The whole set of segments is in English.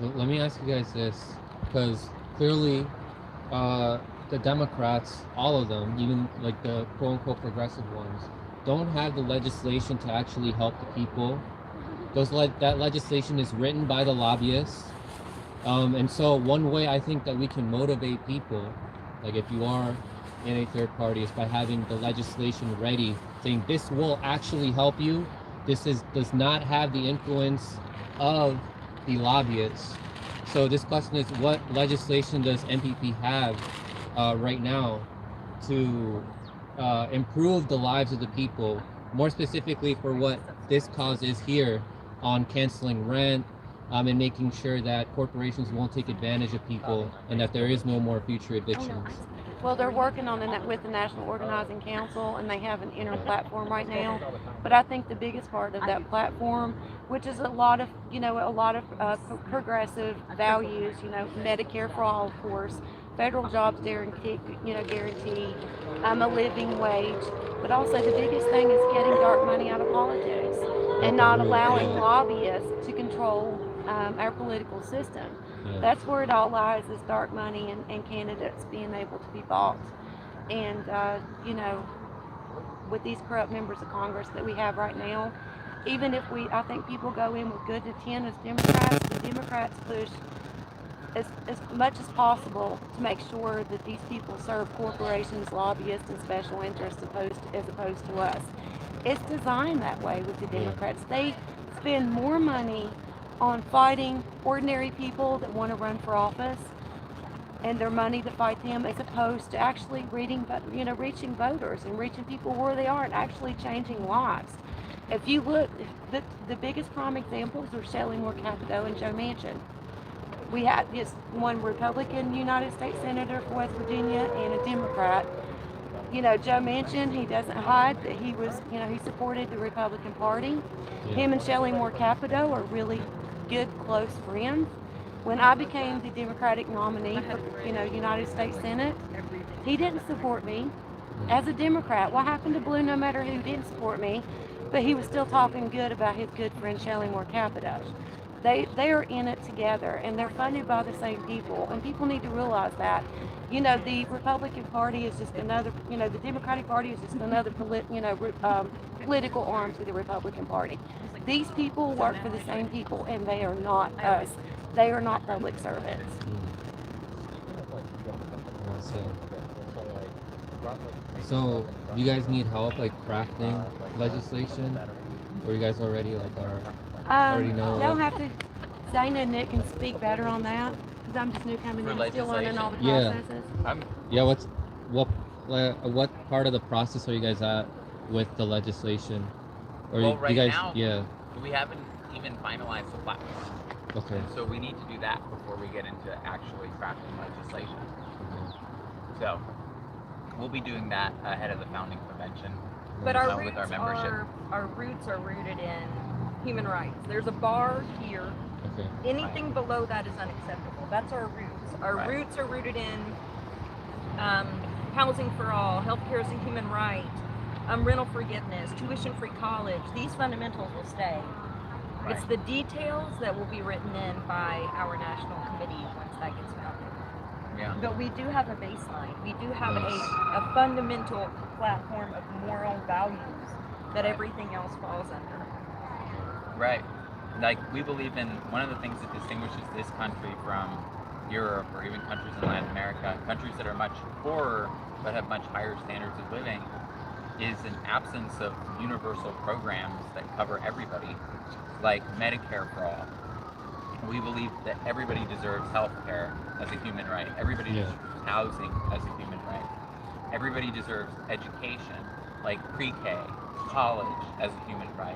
So let me ask you guys this, because clearly, uh, the Democrats, all of them, even like the quote unquote progressive ones, don't have the legislation to actually help the people. That legislation is written by the lobbyists. And so one way I think that we can motivate people, like if you are in a third party, is by having the legislation ready, saying this will actually help you. Does not have the influence of the lobbyists. So this question is, what legislation does MPP have right now to improve the lives of the people, more specifically for what this cause is here on canceling rent, and making sure that corporations won't take advantage of people and that there is no more future evictions. Well, they're working on it with the National Organizing Council, and they have an inner platform right now. But I think the biggest part of that platform, which is a lot of, progressive values, Medicare for all, of course, federal jobs guarantee, a living wage. But also the biggest thing is getting dark money out of politics and not allowing lobbyists to control our political system. Yeah. That's where it all lies, is dark money and candidates being able to be bought. And, with these corrupt members of Congress that we have right now, even if I think people go in with good intent as Democrats, the Democrats push as much as possible to make sure that these people serve corporations, lobbyists, and special interests as opposed to us. It's designed that way with the Democrats. They spend more money on fighting ordinary people that want to run for office and their money to fight them, as opposed to actually reaching voters and reaching people where they are and actually changing lives. If you look, the biggest prime examples are Shelley Moore Capito and Joe Manchin. We had this one Republican United States Senator for West Virginia and a Democrat. Joe Manchin, he doesn't hide that he supported the Republican Party. Yeah. Him and Shelley Moore Capito are really good, close friends. When I became the Democratic nominee for, United States Senate, he didn't support me as a Democrat. What happened to Blue, no matter who didn't support me, but he was still talking good about his good friend Shelley Moore Capito. They are in it together, and they're funded by the same people, and people need to realize that. The Republican Party is just another, the Democratic Party is just another political arm to the Republican Party. These people work for the same people, and they are not us. They are not public servants. So you guys need help like crafting legislation, or you guys already already know? They'll have to. Dana and Nick can speak better on that, because I'm just new coming in, still learning all the processes. Yeah. What part of the process are you guys at with the legislation? Or Well, you right guys? now, Yeah. we haven't even finalized the platform. Okay. And so we need to do that before we get into actually crafting legislation. So we'll be doing that ahead of the founding convention. But our with roots our membership. our roots are rooted in human rights. There's a bar here. Okay. Anything below that is unacceptable. That's our roots. Our Right. roots are rooted in housing for all, healthcare is a human right, rental forgiveness, tuition-free college. These fundamentals will stay. Right. It's the details that will be written in by our national committee once that gets founded. Yeah. But we do have a baseline. We do have a fundamental platform of moral values that everything else falls under. Right. Like, we believe in, one of the things that distinguishes this country from Europe or even countries in Latin America, countries that are much poorer but have much higher standards of living, is an absence of universal programs that cover everybody, like Medicare for all. We believe that everybody deserves health care as a human right. Everybody deserves housing as a human right. Everybody deserves education, like pre-K, college as a human right.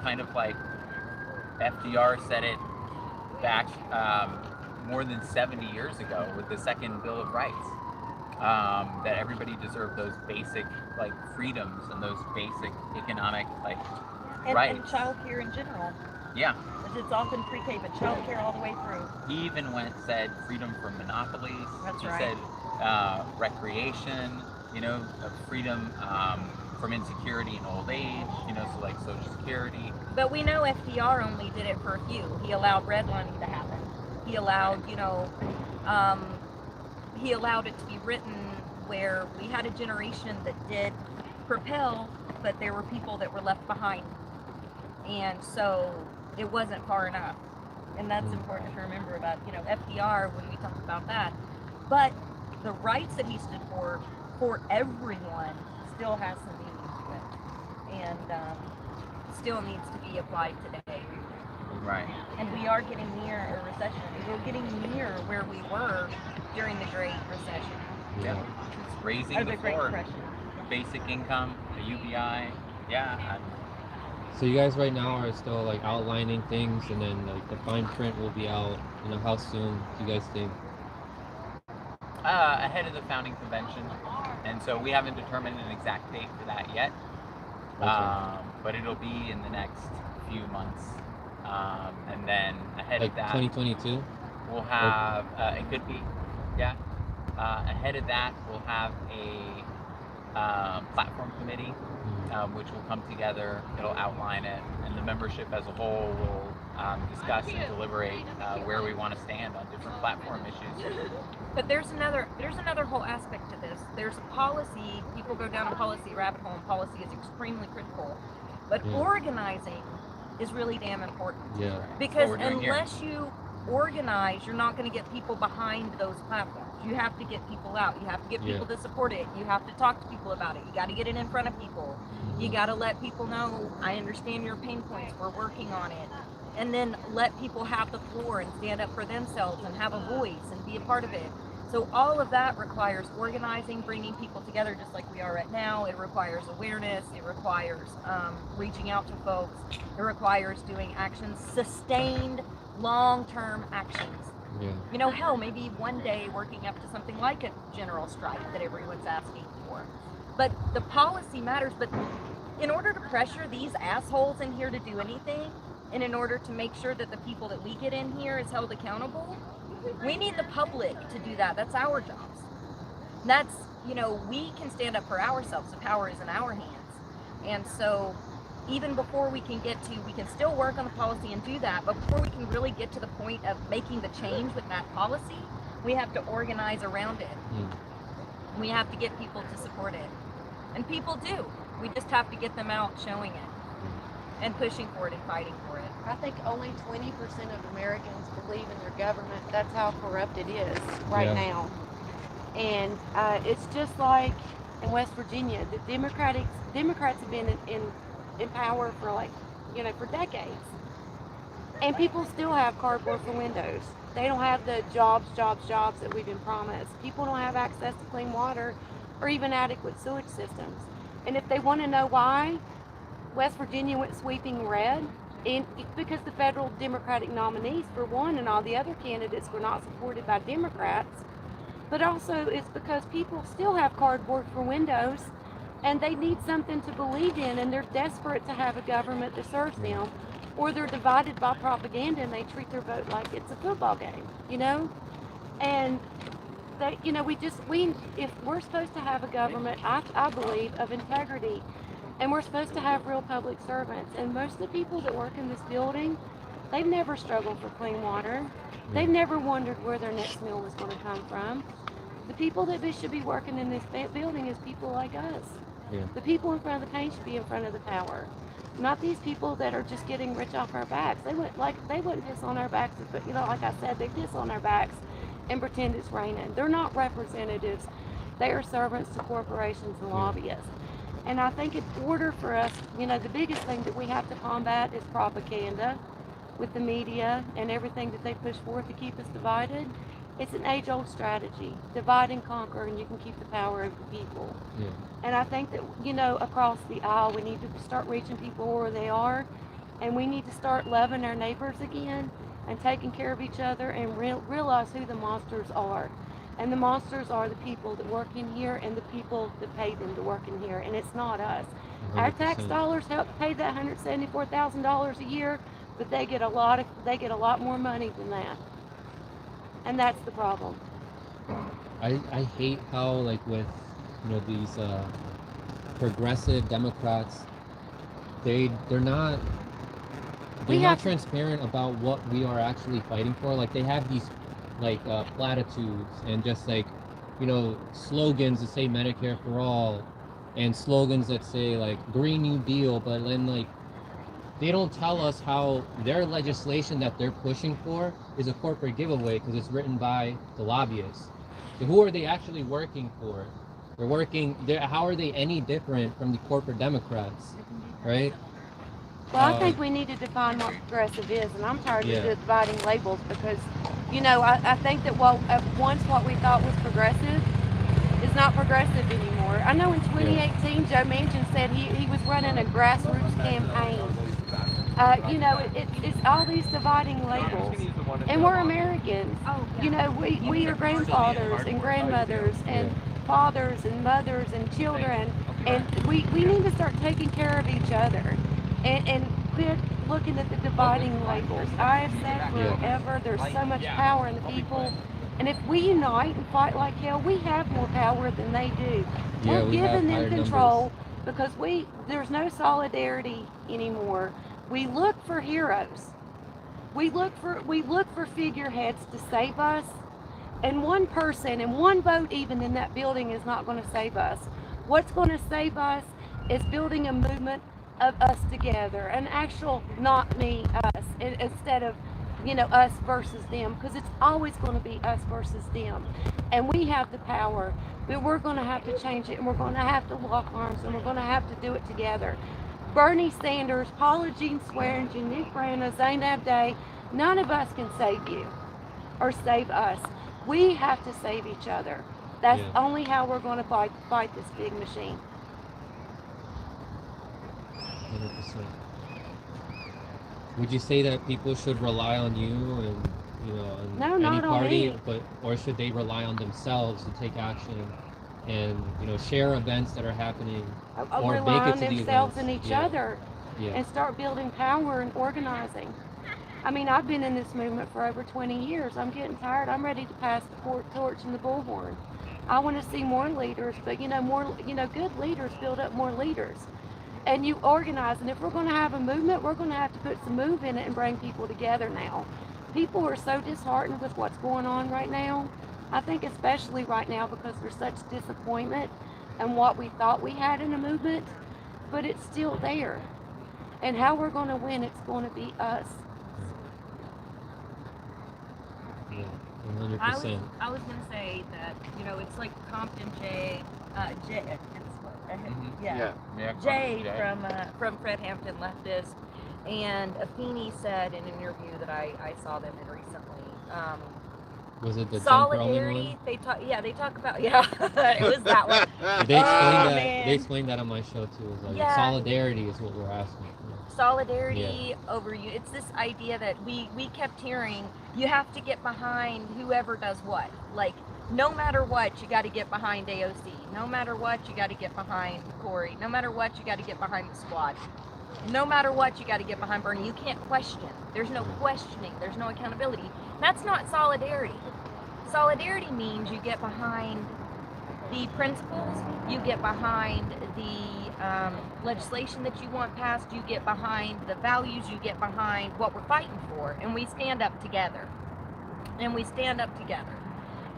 Kind of like FDR said it back more than 70 years ago with the Second Bill of Rights, that everybody deserved those basic freedoms and those basic economic rights. And childcare in general. Yeah. It's often pre-K, but childcare all the way through. He even said freedom from monopolies. That's he right. said recreation, freedom from insecurity in old age, so Social Security. But we know FDR only did it for a few. He allowed redlining to happen. He allowed, um, he allowed it to be written where we had a generation that did propel, but there were people that were left behind, and so it wasn't far enough. And that's important to remember about, FDR when we talk about that. But the rights that he stood for everyone, still has some meaning to it, and still needs to be applied today. Right. And we are getting near a recession. We're getting near where we were during the Great Recession. Yeah. It's raising Or the the Great floor. Depression. Basic income, the UBI. Yeah. So you guys right now are still like outlining things, and then like the fine print will be out. How soon do you guys think? Ahead of the founding convention, and so we haven't determined an exact date for that yet. Okay. But it'll be in the next few months, and then ahead Like of that, 2022? we'll have. It could be, yeah. Ahead of that, we'll have a platform committee, which will come together. It'll outline it, and the membership as a whole will discuss and deliberate where we want to stand on different platform issues. But there's another whole aspect to this. There's a policy. People go down a policy rabbit hole, and policy is extremely critical. But organizing is really damn important. Yeah. Because That's what we're doing unless you organize, you're not going to get people behind those platforms. You have to get people out. You have to get people to support it. You have to talk to people about it. You got to get it in front of people. You got to let people know, I understand your pain points. We're working on it. And then let people have the floor and stand up for themselves and have a voice and be a part of it. So all of that requires organizing, bringing people together just like we are right now. It requires awareness. It requires reaching out to folks. It requires doing actions, sustained, long-term actions. Yeah. Hell, maybe one day working up to something like a general strike that everyone's asking for. But the policy matters. But in order to pressure these assholes in here to do anything, and in order to make sure that the people that we get in here is held accountable, we need the public to do that. That's our jobs. That's, we can stand up for ourselves. The power is in our hands. And so even before we can still work on the policy and do that, but before we can really get to the point of making the change with that policy, we have to organize around it. We have to get people to support it. And people do. We just have to get them out showing it and pushing for it and fighting for it. I think only 20% of Americans believe in their government. That's how corrupt it is right now. And it's just like in West Virginia, the Democrats have been in power for for decades. And people still have cardboard for windows. They don't have the jobs that we've been promised. People don't have access to clean water or even adequate sewage systems. And if they want to know why, West Virginia went sweeping red, and because the federal Democratic nominees, for one, and all the other candidates were not supported by Democrats, but also it's because people still have cardboard for windows, and they need something to believe in, and they're desperate to have a government that serves them, or they're divided by propaganda and they treat their vote like it's a football game, And they, if we're supposed to have a government, I believe, of integrity, and we're supposed to have real public servants. And most of the people that work in this building, they've never struggled for clean water. They've never wondered where their next meal was going to come from. The people that should be working in this building is people like us. The people in front of the paint should be in front of the power. Not these people that are just getting rich off our backs. They wouldn't piss on our backs, but like I said, they piss on our backs and pretend it's raining. They're not representatives. They are servants to corporations and lobbyists. And I think in order for us, the biggest thing that we have to combat is propaganda with the media and everything that they push forth to keep us divided. It's an age-old strategy. Divide and conquer, and you can keep the power of the people. And I think that, across the aisle, we need to start reaching people where they are, and we need to start loving our neighbors again and taking care of each other and realize who the monsters are. And the monsters are the people that work in here and the people that pay them to work in here, and it's not us. 100%. Our tax dollars help pay that $174,000 a year, but they get a lot more money than that. And that's the problem. I hate how with these progressive Democrats, they're not they're We not have to, transparent about what we are actually fighting for. Like they have these like platitudes and just like slogans that say Medicare for all and slogans that say like Green New Deal, but then like they don't tell us how their legislation that they're pushing for is a corporate giveaway because it's written by the lobbyists. So who are they actually working for? They're working. How are they any different from the corporate Democrats, right? well, I think we need to define what progressive is, and I'm tired Yeah. of dividing labels because, I think that once what we thought was progressive is not progressive anymore. I know in 2018, Joe Manchin said he was running a grassroots campaign. It's all these dividing labels, and we're Americans. Oh, yeah. We are grandfathers and grandmothers and fathers and mothers and children, and we need to start taking care of each other, and quit looking at the dividing labels. I have said forever, there's so much power in the people. And if we unite and fight like hell, we have more power than they do. Yeah, We're we have giving higher them control because there's no solidarity anymore. We look for heroes. We look for figureheads to save us. And one person and one vote even in that building is not going to save us. What's going to save us is building a movement of us together, an actual not me, us, instead of us versus them, because it's always going to be us versus them. And we have the power, but we're going to have to change it, and we're going to have to lock arms, and we're going to have to do it together. Bernie Sanders, Paula Jean Swearingen, Nick Brana, Zainab Day, none of us can save you or save us. We have to save each other. That's only how we're going to fight this big machine. 100%. Would you say that people should rely on you and No, any not on party, me. or should they rely on themselves to take action and share events that are happening or Rely make it on to the themselves events? and each other, and start building power and organizing. I mean, I've been in this movement for over 20 years. I'm getting tired. I'm ready to pass the torch and the bullhorn. I want to see more leaders, but good leaders build up more leaders. And you organize, and if we're going to have a movement, we're going to have to put some move in it and bring people together now. People are so disheartened with what's going on right now. I think especially right now because there's such disappointment in what we thought we had in a movement, but it's still there. And how we're going to win, it's going to be us. Yeah, 100%. I was gonna say that it's like Compton Jay, Jay, Yeah, Jay from Fred Hampton Leftist, and Afeni said in an interview that I saw them in recently. Was it the solidarity? They talk about it was that one. They explained that. They explained that on my show too. It was like solidarity is what we're asking for. Solidarity over you. It's this idea that we kept hearing. You have to get behind whoever does what. Like no matter what, you got to get behind AOC. No matter what, you got to get behind Corey. No matter what, you got to get behind the squad. No matter what, you got to get behind Bernie. You can't question. There's no questioning. There's no accountability. That's not solidarity. Solidarity means you get behind the principles, you get behind the legislation that you want passed, you get behind the values, you get behind what we're fighting for, and we stand up together. And we stand up together.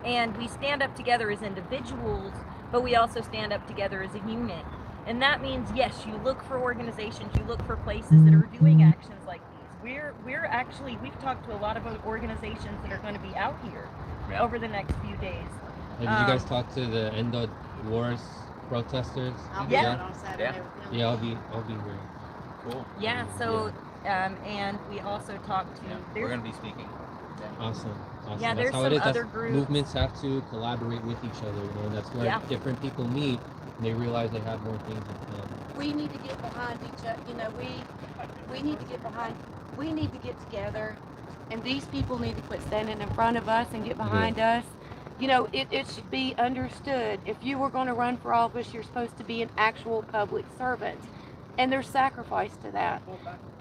And we stand up together as individuals, but we also stand up together as a unit. And that means, yes, you look for organizations, you look for places that are doing actions like these. We've talked to a lot of organizations that are going to be out here over the next few days. Did you guys talk to the End of Wars protesters? I'll be out on Saturday with them. Yeah, I'll be here. Cool. Yeah, so, and we also talked to... We're going to be speaking. Awesome. Yeah, That's there's how some it is. other That's, groups. movements have to collaborate with each other, and that's where different people meet and they realize they have more things in common. We need to get behind each other. We need to get behind. We need to get together, and these people need to quit standing in front of us and get behind us. It should be understood. If you were going to run for office, you're supposed to be an actual public servant, and there's sacrifice to that.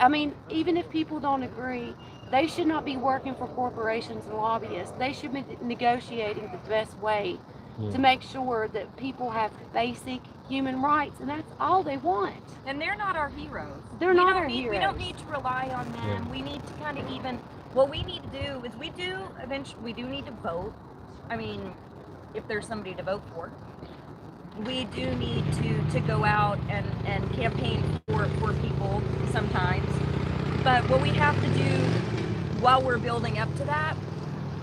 I mean, even if people don't agree, they should not be working for corporations and lobbyists. They should be negotiating the best way to make sure that people have basic human rights, and that's all they want. And they're not our heroes. They're not our We don't heroes. need to rely on them. Yeah. We need to kind of even, what we need to do is we do need to vote. I mean, if there's somebody to vote for. We do need to go out and campaign for people sometimes. But what we have to do while we're building up to that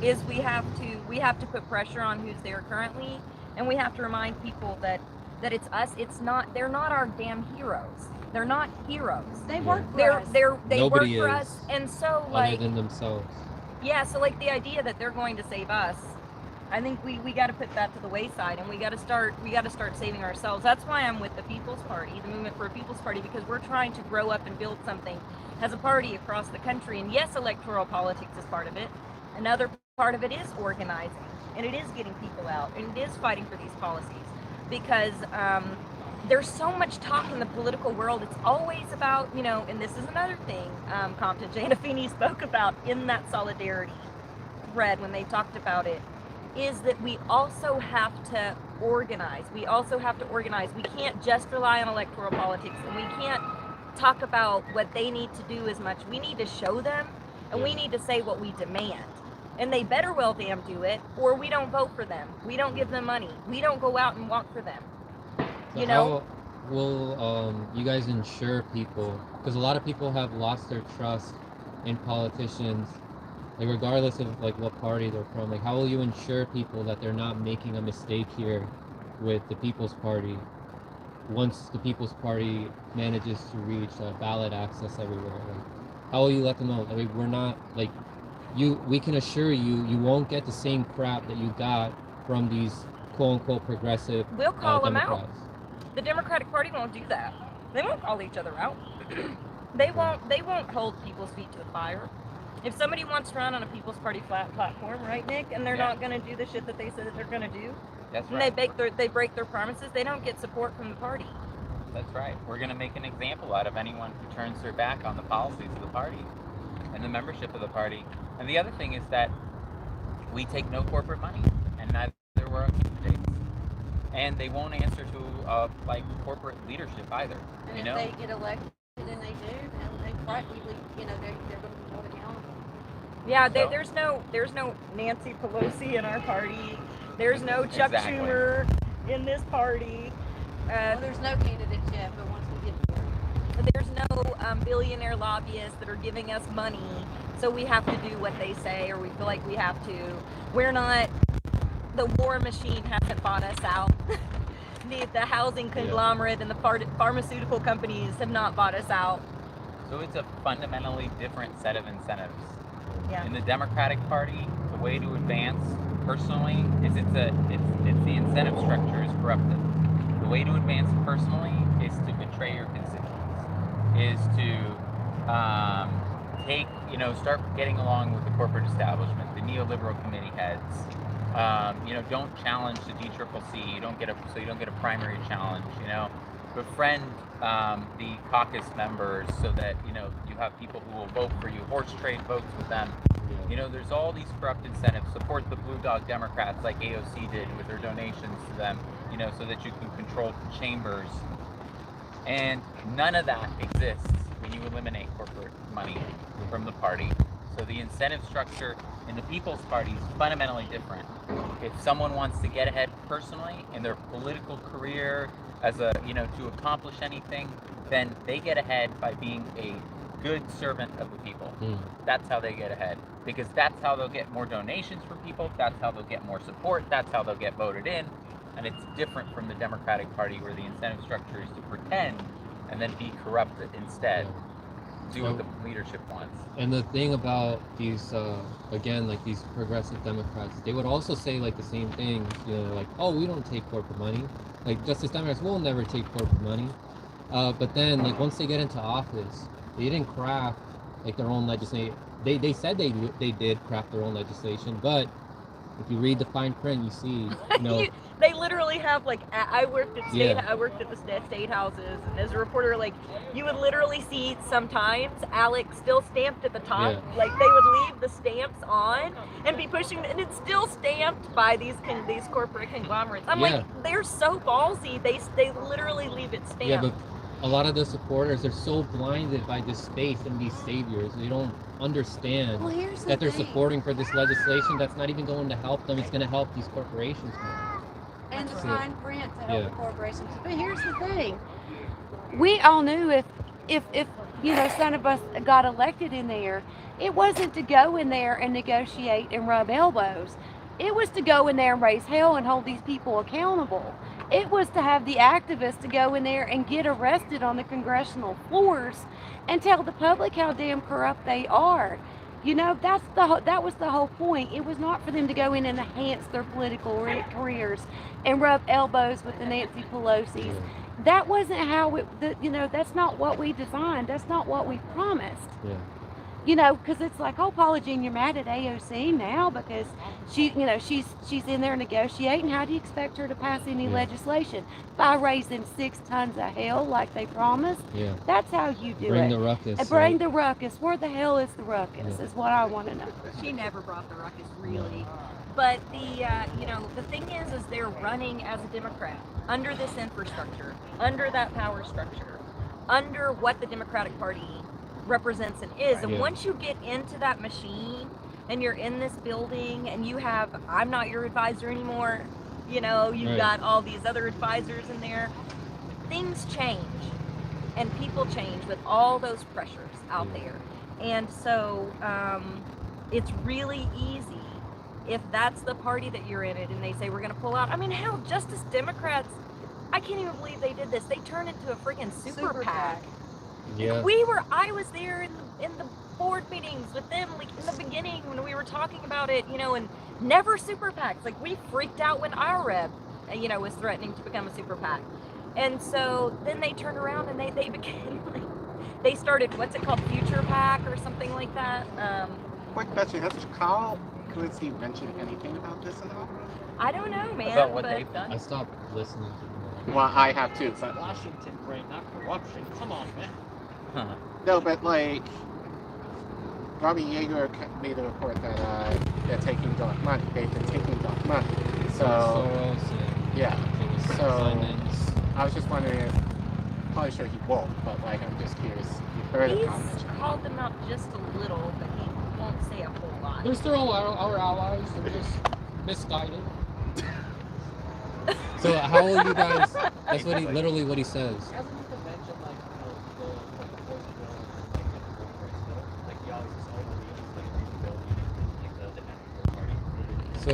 is we have to put pressure on who's there currently, and we have to remind people that it's us. They're not our damn heroes. They're not heroes. They work for us. They Nobody work for is us, and so other like than themselves. yeah, so like the idea that they're going to save us, I think we got to put that to the wayside, and we got to start saving ourselves. That's why I'm with the People's Party, the Movement for a People's Party, because we're trying to grow up and build something as a party across the country. And yes, electoral politics is part of it. Another part of it is organizing, and it is getting people out, and it is fighting for these policies, because there's so much talk in the political world. It's always about, and this is another thing Compton Jana Feeney spoke about in that solidarity thread when they talked about it, is that we also have to organize. We can't just rely on electoral politics, and we can't talk about what they need to do as much. We need to show them, and we need to say what we demand. And they better well damn do it, or we don't vote for them. We don't give them money. We don't go out and walk for them. So how will you guys ensure people, because a lot of people have lost their trust in politicians, like regardless of like what party they're from, like how will you ensure people that they're not making a mistake here with the People's Party once the People's Party manages to reach ballot access everywhere? Like, how will you let them know? Like, we're not like we can assure you won't get the same crap that you got from these quote unquote progressive We'll call them out. Democrats. The Democratic Party won't do that. They won't call each other out. They won't hold people's feet to the fire. If somebody wants to run on a People's Party flat platform, right, Nick, and they're not going to do the shit that they said that they're going to do, That's and right. they break their promises, they don't get support from the party. That's right. We're going to make an example out of anyone who turns their back on the policies of the party and the membership of the party. And the other thing is that we take no corporate money, and neither will our candidates. And they won't answer to like corporate leadership either. And you if know, they get elected and they do, then they probably, they're going to be held accountable. Yeah, So- there's no Nancy Pelosi in our party. There's no Chuck Exactly. Schumer in this party. Well, there's no candidates yet, but once we get there. There's no billionaire lobbyists that are giving us money, so we have to do what they say, or we feel like we have to. We're not, the war machine hasn't bought us out. The housing conglomerate and the pharmaceutical companies have not bought us out. so it's a fundamentally different set of incentives. Yeah. In the Democratic Party, the way to advance personally is it's the incentive structure is corrupted. The way to advance personally is to betray your constituents, is to start getting along with the corporate establishment, the neoliberal committee heads. Don't challenge the DCCC. You don't get a primary challenge. Befriend the caucus members so that you have people who will vote for you. Horse trade votes with them. There's all these corrupt incentives. Support the Blue Dog Democrats like AOC did with their donations to them, so that you can control chambers. And none of that exists when you eliminate corporate money from the party. So the incentive structure in the People's Party is fundamentally different. If someone wants to get ahead personally in their political career to accomplish anything, then they get ahead by being a good servant of the people. That's how they get ahead, because that's how they'll get more donations from people. That's how they'll get more support. That's how they'll get voted in. And it's different from the Democratic Party, where the incentive structure is to pretend and then be corrupted instead. Do what the leadership wants. And the thing about these, like these progressive Democrats, they would also say like the same thing, like, oh, we don't take corporate money. Like Justice Democrats will never take corporate money. But then, like once they get into office, they didn't craft like their own legislation. They said they did craft their own legislation, but If you read the fine print, you see, They literally have like I worked at Yeah. I worked at the state houses, and as a reporter, like you would literally see sometimes Alex still stamped at the top. Yeah. Like they would leave the stamps on and be pushing, and it's still stamped by these corporate conglomerates. I'm Yeah. like, they're so ballsy. They literally leave it stamped. Yeah, but a lot of the supporters are so blinded by this space and these saviors. They don't understand Well, here's the that they're thing. supporting for this legislation that's not even going to help them. It's going to help these corporations more. And the That's it. fine print to help Yeah. the corporations. But here's the thing. We all knew if some of us got elected in there, it wasn't to go in there and negotiate and rub elbows. It was to go in there and raise hell and hold these people accountable. It was to have the activists to go in there and get arrested on the congressional floors and tell the public how damn corrupt they are. That was the whole point. It was not for them to go in and enhance their political careers and rub elbows with the Nancy Pelosi's. That wasn't how that's not what we designed. That's not what we promised. Yeah. Because it's like, oh, Paula Jean, you're mad at AOC now because she's in there negotiating. How do you expect her to pass any legislation? By raising 6 tons of hell like they promised? Yeah. That's how you do Bring it. the ruckus. And bring right? the ruckus. Where the hell is the ruckus? Yeah. Is what I want to know. She never brought the ruckus, really. But the thing is they're running as a Democrat under this infrastructure, under that power structure, under what the Democratic Party represents and is. And Yeah. once you get into that machine and you're in this building and you have, I'm not your advisor anymore, you've Right. got all these other advisors in there, things change and people change with all those pressures out Yeah. there. And so it's really easy if that's the party that you're in it and they say we're going to pull out. I mean, hell, Justice Democrats, I can't even believe they did this. They turned into a freaking super PAC. Yeah. I was there in the board meetings with them, like in the beginning when we were talking about it, and never super PACs. Like we freaked out when our rep, was threatening to become a super PAC. And so then they turned around and they became like, they started, what's it called, Future PAC or something like that. Quick question, has Kyle Quincy mentioned anything about this at all? I don't know, man. About what but they've done. I stopped listening to them. Well, I have too. So, Washington brain, not corruption. Come on, man. Huh. no, but like, Robbie Yeager made a report that they're taking dark money. They've been taking dark money. So, Soros and yeah. Simons. So, I was just wondering if, probably sure he won't, but like, I'm just curious. You've heard of he's comments. called them out just a little, but he won't say a whole lot. They're still our allies. They're just misguided. So how will you guys? That's what he literally what he says. Hasn't he mentioned like the poison bill, like he always just overreads, like the building, like the party. So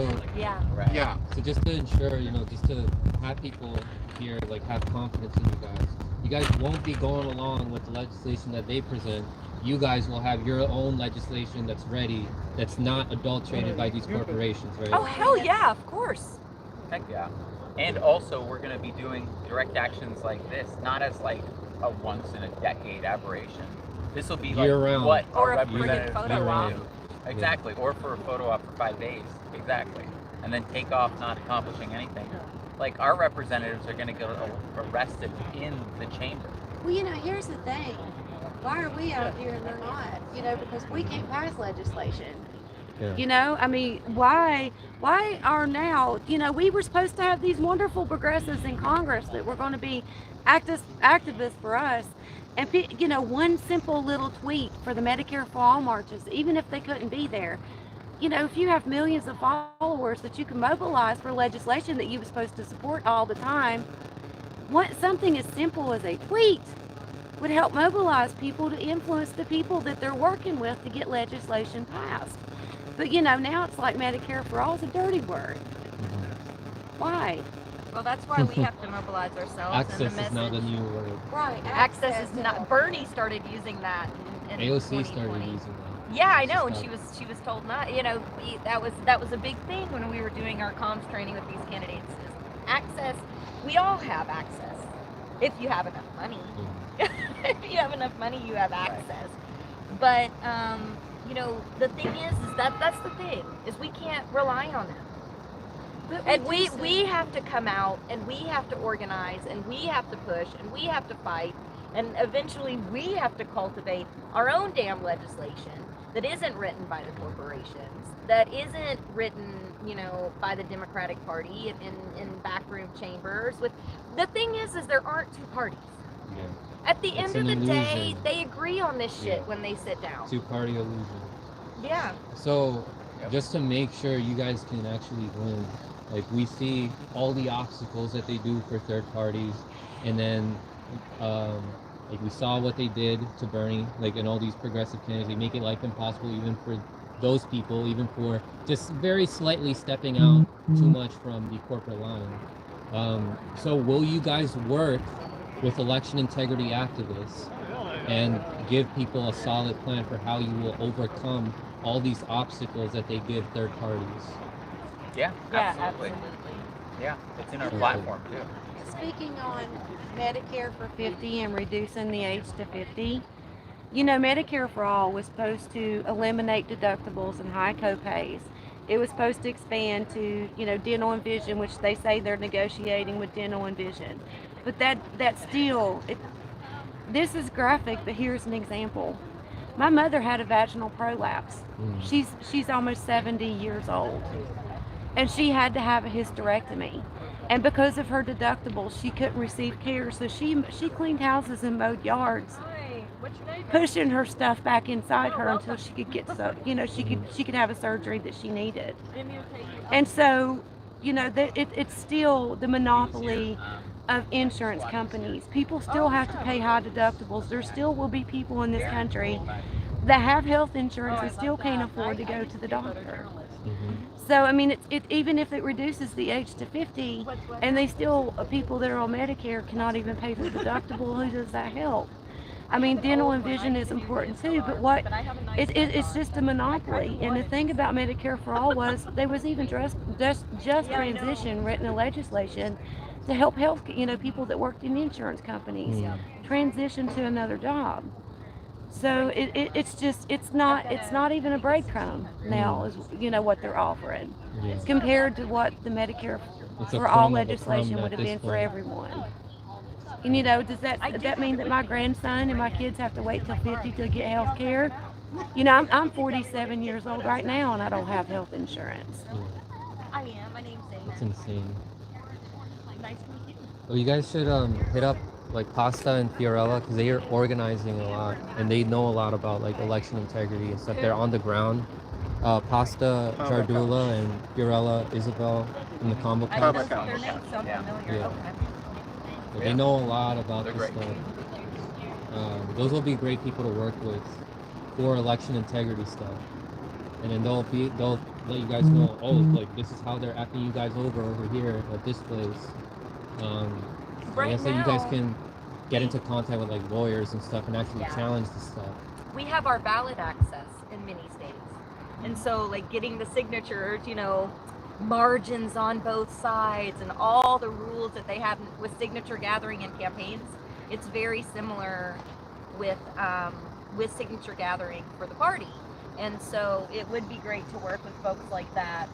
Right. Yeah. so just to ensure, just to have people here like have confidence in you guys. You guys won't be going along with the legislation that they present. You guys will have your own legislation that's ready, that's not adulterated by these corporations, right? Oh, hell yeah, of course. Heck yeah. And also, we're going to be doing direct actions like this, not as like a once in a decade aberration. This will be like Year-round. what Or our a friggin' representatives photo never op. do. Exactly. Or for a photo op for 5 days. Exactly. And then take off not accomplishing anything. Like our representatives are going to get arrested in the chamber. Well, here's the thing. Why are we out here and they're not? Because we can't pass legislation. I mean, why are now, we were supposed to have these wonderful progressives in Congress that were going to be activists for us. And, one simple little tweet for the Medicare for All marches, even if they couldn't be there, if you have millions of followers that you can mobilize for legislation that you were supposed to support all the time, something as simple as a tweet would help mobilize people to influence the people that they're working with to get legislation passed. But now it's like Medicare for All is a dirty word. Why? Well, that's why we have to mobilize ourselves. Access and the is now the message. new word. Right. Access is not. Bernie started using that in AOC 2020. started using that. Yeah, I know, and Stop. she was told not. That was a big thing when we were doing our comms training with these candidates. Is access. We all have access if you have enough money. If you have enough money, you have access. But the thing is that that's the thing is we can't rely on them. But And do we see- have to come out and we have to organize and we have to push and we have to fight and eventually we have to cultivate our own damn legislation that isn't written by the corporations, that isn't written, you know, by the Democratic Party in backroom chambers. With the thing is there aren't two parties. Yeah. At the It's end of an the day, illusion. they agree on this shit Yeah. when they sit down. Two-party illusion. Yeah. So, Yep. just to make sure you guys can actually win, like we see all the obstacles that they do for third parties, and then, like we saw what they did to Bernie, like and all these progressive candidates, they make it life impossible even for those people, even for just very slightly stepping out too much from the corporate line. So, will you guys work with election integrity activists and give people a solid plan for how you will overcome all these obstacles that they give third parties? Yeah, Yeah, absolutely. absolutely. Yeah, it's in our Okay. platform too. Speaking on Medicare for 50 and reducing the age to 50, you know, Medicare for All was supposed to eliminate deductibles and high copays. It was supposed to expand to, you know, dental and vision, which they say they're negotiating with dental and vision. But that still, this is graphic, but here's an example. My mother had a vaginal prolapse. She's almost 70 years old, and she had to have a hysterectomy. And because of her deductible, she couldn't receive care, so she cleaned houses and mowed yards, Hi, what's your name? pushing her stuff back inside her until she could get she could have a surgery that she needed. And so, you know, that it's still the monopoly of insurance companies. People still have to pay high deductibles. There still will be people in this country that have health insurance and still can't afford to go to the doctor. So I mean, it even if it reduces the age to 50, and they still people that are on Medicare cannot even pay their deductible. Who does that help? I mean, dental and vision is important too, but it's just a monopoly. And the thing about Medicare for All was there was even just transition written in legislation to help people that worked in insurance companies transition to another job. So it's not even a breadcrumb now is what they're offering Yeah. compared to what the Medicare It's a for All crumb of a legislation crumb would at have this been for point. everyone. And does that mean that my grandson and my kids have to wait till 50 to get health care? I'm 47 years old right now and I don't have health insurance. Yeah. I am. My name's Dana. It's insane. Nice to meet you. Well, you guys should hit up like Pasta and Fiorella because they are organizing a lot and they know a lot about like election integrity and stuff. They're on the ground. Pasta Jardula and Fiorella Isabel in the combo I couch. know their names sound Yeah. familiar. Yeah. Okay. They know a lot about They're this great. stuff. Those will be great people to work with for election integrity stuff. And then they'll let you guys know, oh, like this is how they're acting you guys over here at this place. Like I Right said, you guys now- can get into contact with like lawyers and stuff and actually Yeah. challenge the stuff. We have our ballot access in many states. And so like getting the signatures, margins on both sides and all the rules that they have with signature gathering and campaigns, it's very similar with signature gathering for the party. And so it would be great to work with folks like that.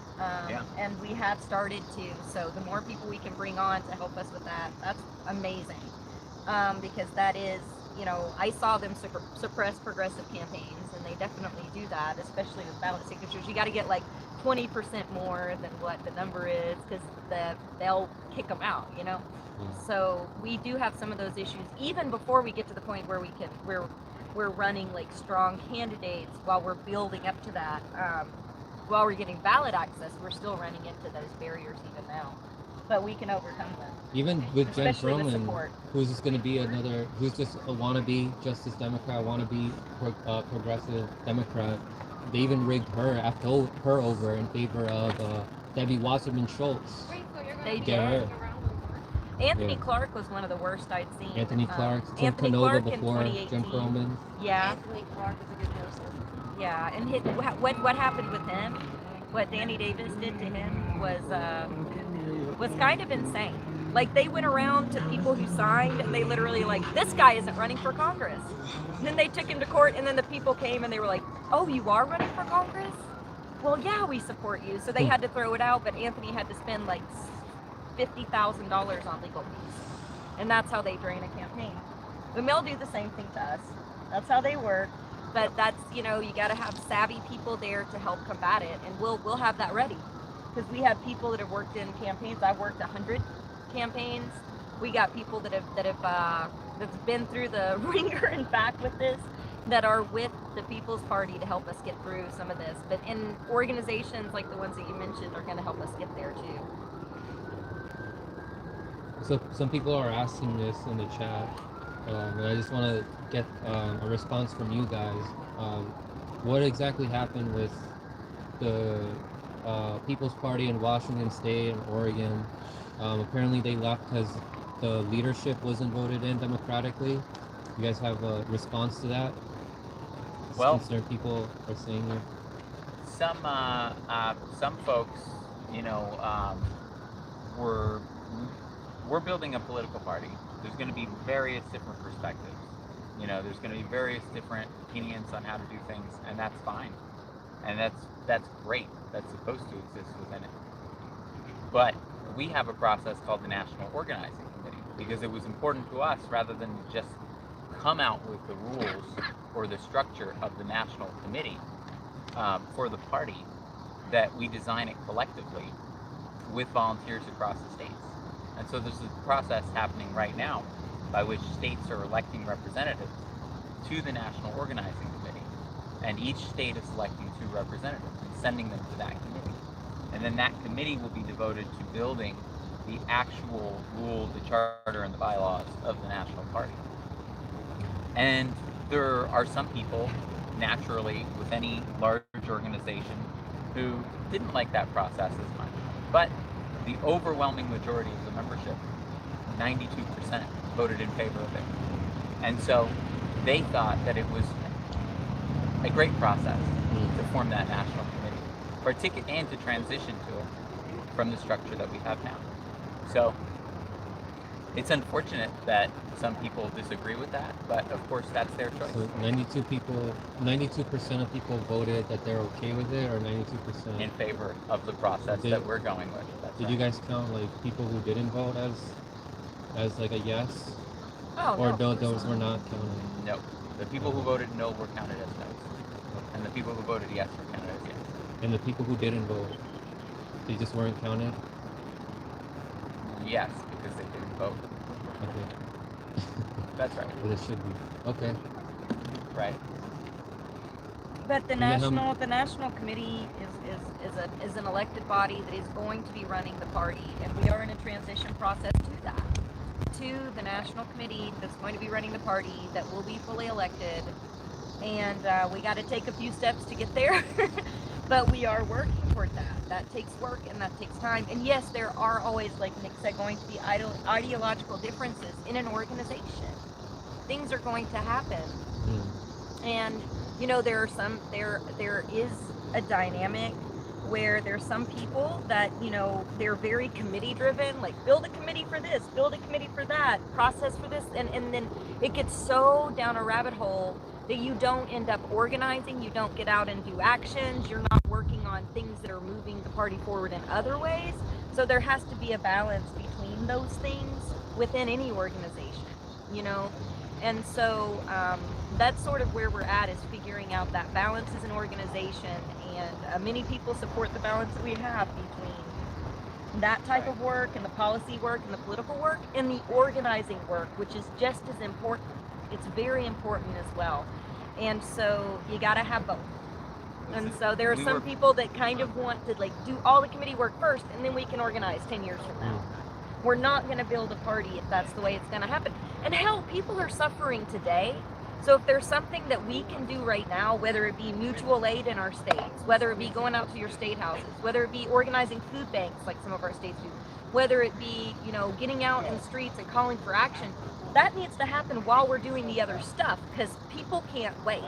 Yeah. And we have started to. So the more people we can bring on to help us with that, that's amazing. Because that is, I saw them suppress progressive campaigns, and they definitely do that, especially with ballot signatures. You got to get like 20% more than what the number is, because they'll kick them out, So we do have some of those issues, even before we get to the point where we're running like strong candidates. While we're building up to that, while we're getting ballot access, we're still running into those barriers even now. But we can overcome them. Even with Jen Especially with Froman, support. who's just going to be who's just a wannabe Justice Democrat, wannabe progressive Democrat. They even rigged her over in favor of Debbie Wasserman Schultz. They Get did. her. Anthony Yeah. Clark was one of the worst I'd seen. Anthony Clark, Tim Anthony Canova Clark in before 2018. Jen Froman. Yeah, Anthony Clark is a good person. yeah. And what happened with him, what Danny Davis did to him was kind of insane. Like they went around to people who signed and they literally like, this guy isn't running for Congress. And then they took him to court and then the people came and they were like, oh, you are running for Congress? well, yeah, we support you. So they had to throw it out, but Anthony had to spend like $50,000 on legal fees. And that's how they drain a campaign. And they'll do the same thing to us. That's how they work. But that's, you know, you got to have savvy people there to help combat it. And we'll have that ready. Because we have people that have worked in campaigns. I've worked 100 campaigns. We got people that's been through the ringer and back with this, that are with the People's Party to help us get through some of this. But in organizations like the ones that you mentioned are going to help us get there too. So some people are asking this in the chat, and I just want to get a response from you guys. What exactly happened with the People's Party in Washington State and Oregon? Apparently they left because the leadership wasn't voted in democratically. You guys have a response to that? Well, concerned people are saying here. Some folks, you know, we're building a political party. There's going to be various different perspectives. You know, there's going to be various different opinions on how to do things, and that's fine. And that's great. That's supposed to exist within it. But we have a process called the National Organizing Committee, because it was important to us, rather than just come out with the rules or the structure of the National Committee for the party, that we design it collectively with volunteers across the states. And so there's a process happening right now by which states are electing representatives to the National Organizing Committee. And each state is electing 2 representatives and sending them to that committee. And then that committee will be devoted to building the actual rules, the charter, and the bylaws of the National Party. And there are some people, naturally, with any large organization, who didn't like that process as much. But the overwhelming majority of the membership, 92%, voted in favor of it. And so they thought that it was a great process to form that national committee, and to transition to it from the structure that we have now. So it's unfortunate that some people disagree with that, but of course that's their choice. So 92% of people voted that they're okay with it, or 92% in favor of the process that we're going with. That's Did right. you guys count like people who didn't vote as like a yes? Oh, Or no. those were not counted? No. The people who voted no were counted as no's. And the people who voted yes were counted as yes. And the people who didn't vote, they just weren't counted? Yes, because they didn't vote. Okay. That's right. But it should be. Okay. Right. But the And then national committee is an elected body that is going to be running the party, and we are in a transition process to that, to the national committee that's going to be running the party, that will be fully elected, and we got to take a few steps to get there, but we are working toward that. That takes work and that takes time, and yes, there are always, like Nick said, going to be ideological differences in an organization. Things are going to happen, and you know, there is a dynamic where there's some people that, you know, they're very committee driven, like build a committee for this, build a committee for that, process for this, and then it gets so down a rabbit hole that you don't end up organizing, you don't get out and do actions, you're not working on things that are moving the party forward in other ways. So there has to be a balance between those things within any organization, you know? And so that's sort of where we're at, is figuring out that balance as an organization. And many people support the balance that we have between that type of work and the policy work and the political work and the organizing work, which is just as important. It's very important as well. And so you got to have both. And so there are some people that kind of want to like do all the committee work first, and then we can organize 10 years from now. We're not going to build a party if that's the way it's going to happen. And hell, people are suffering today. So if there's something that we can do right now, whether it be mutual aid in our states, whether it be going out to your state houses, whether it be organizing food banks like some of our states do, whether it be, you know, getting out in the streets and calling for action, that needs to happen while we're doing the other stuff, because people can't wait.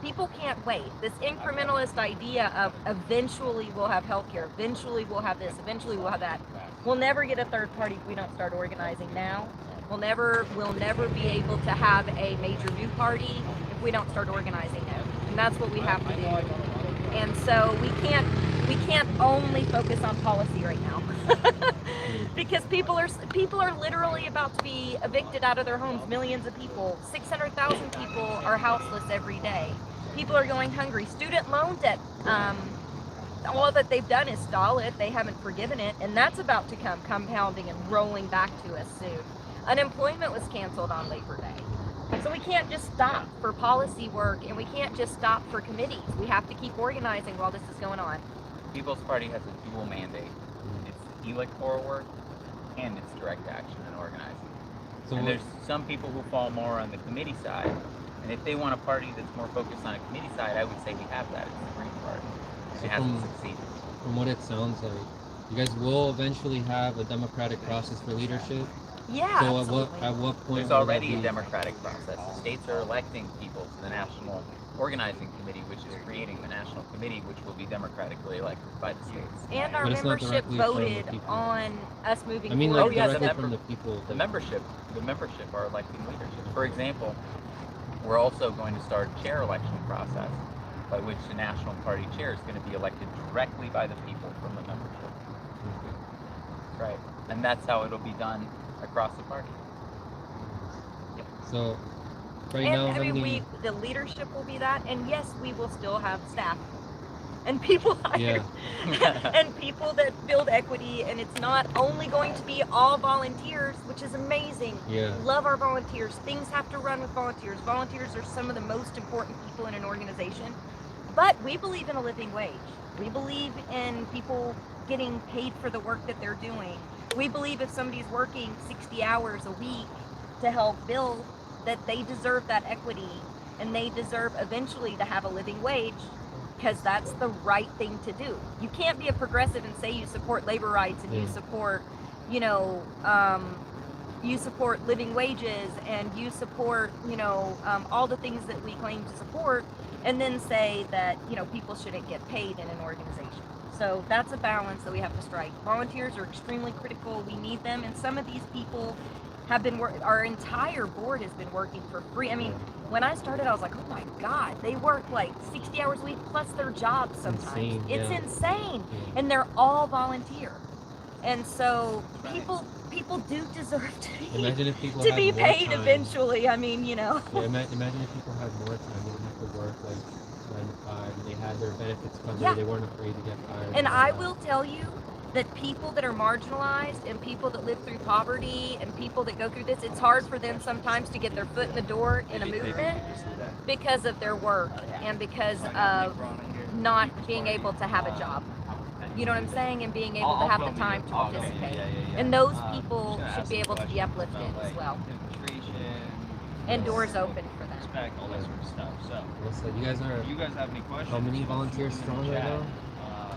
People can't wait. This incrementalist idea of eventually we'll have healthcare, eventually we'll have this, eventually we'll have that. We'll never get a third party if we don't start organizing now. We'll never be able to have a major new party if we don't start organizing now. And that's what we have to do. And so we can't only focus on policy right now. Because people are literally about to be evicted out of their homes. Millions of people, 600,000 people are houseless every day. People are going hungry. Student loan debt, all that they've done is stall it. They haven't forgiven it, and that's about to come compounding and rolling back to us soon. Unemployment was canceled on Labor Day. So we can't just stop for policy work, and we can't just stop for committees. We have to keep organizing while this is going on. People's Party has a dual mandate. It's electoral work and it's direct action and organizing. So And there's some people who fall more on the committee side. And if they want a party that's more focused on a committee side, I would say we have that. It's the Green Party. So It hasn't succeeded. from what it sounds like, you guys will eventually have a democratic process for leadership. Yeah, So absolutely. at what point There's will already that a be? democratic process. The states are electing people to the National Organizing Committee, which is creating the National Committee, which will be democratically elected by the states. And our But it's not membership directly from the voted people. on us moving I mean, forward. like Oh, yeah, the directly member- from the people. The membership are electing leadership. For example, we're also going to start a chair election process by which the National Party chair is going to be elected directly by the people from the membership. Right. And that's how it'll be done across the party. So right And now, I how mean, many? the leadership will be that, and yes, we will still have staff and people hired, and people that build equity. And it's not only going to be all volunteers, which is amazing. Yeah. Love our volunteers. Things have to run with volunteers. Volunteers are some of the most important people in an organization. But we believe in a living wage. We believe in people getting paid for the work that they're doing. We believe if somebody's working 60 hours a week to help build, that they deserve that equity, and they deserve eventually to have a living wage, because that's the right thing to do. You can't be a progressive and say you support labor rights and you Yeah. support, you support living wages and you support, all the things that we claim to support, and then say that, people shouldn't get paid in an organization. So that's a balance that we have to strike. Volunteers are extremely critical. We need them, and some of these people have been our entire board has been working for free. I mean, when I started, I was like, oh my God, they work like 60 hours a week plus their jobs sometimes. Insane, It's yeah. insane. Yeah. And they're all volunteer. And so people do deserve Imagine if people to had be more paid time. eventually. I mean, Yeah, imagine if people had more time. They didn't have to work like 9 to 5. And they had their benefits covered. Yeah. They weren't afraid to get fired. And I will tell you that people that are marginalized and people that live through poverty and people that go through this, it's hard for them sometimes to get their foot in the door in a movement because of their work and because of not being able to have a job. You know what I'm saying? And being able to have the time to participate. And those people should be able to be uplifted as well. And doors open for them. Respect, all that sort of stuff. So, So you guys are if you guys have any questions, how many volunteers strong right now?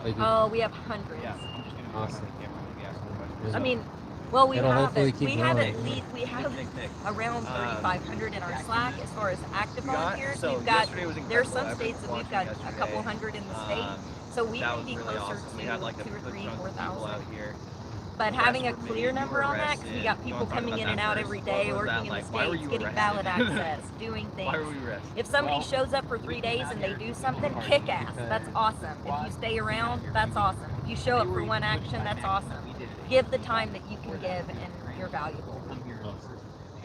Like, Oh, we have hundreds. yeah, I'm just gonna Awesome. be on camera when we ask the questions. there's I a- mean, well, we It'll have hopefully it. keep We have growing. at least we have Nick. around 3,500 in our Slack as far as active volunteers. So We've got yesterday was there's incredible. some I've been states that we've watching got a yesterday. couple hundred in the state. So we That may was be really closer awesome. to We had like a 2 or good 3, chunk of people 4,000. out here. But The having a rest were clear maybe number on that, because we arrested. got You people wanna talk coming about in that and out first? every What day, was working that in the like? Why were states, you getting arrested? ballot access, doing Why were things. we arrested? If somebody shows up for 3 days and they do something, kick ass. That's awesome. If you stay around, that's awesome. If you show up for one action, that's awesome. Give the time that you can give, and you're valuable.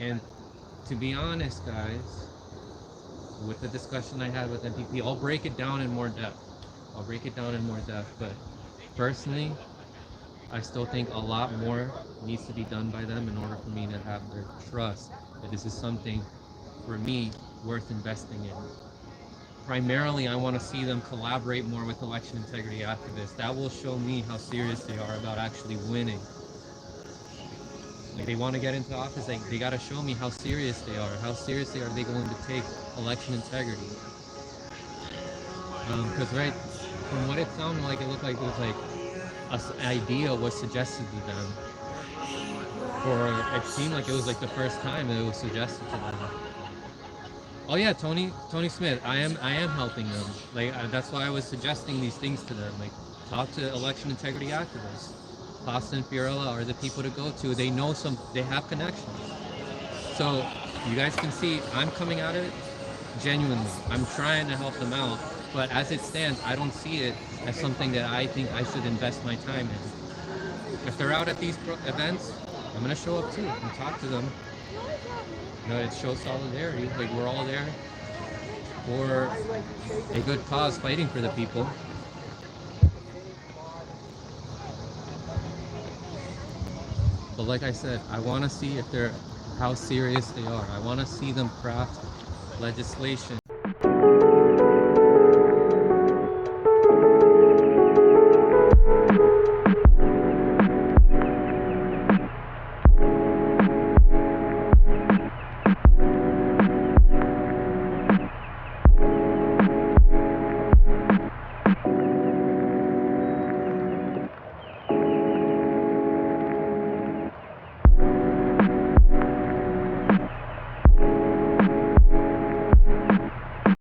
And to be honest, guys, with the discussion I had with MPP, I'll break it down in more depth. But personally, I still think a lot more needs to be done by them in order for me to have their trust that this is something, for me, worth investing in. Primarily, I want to see them collaborate more with election integrity activists. That will show me how serious they are about actually winning. Like, they want to get into office, they got to show me how serious they are. How seriously are they going to take election integrity? Because from what it sounded like, it looked like it was like an idea was suggested to them. It seemed like it was like the first time that it was suggested to them. Oh yeah, Tony Smith. I am helping them. Like that's why I was suggesting these things to them. Like talk to election integrity activists. Costa and Fiorella are the people to go to. They know they have connections. So you guys can see I'm coming at it genuinely. I'm trying to help them out. But as it stands, I don't see it as something that I think I should invest my time in. If they're out at these events, I'm gonna show up too and talk to them. It shows solidarity. Like, we're all there for a good cause, fighting for the people. But like I said, I want to see if they're how serious they are. I want to see them craft legislation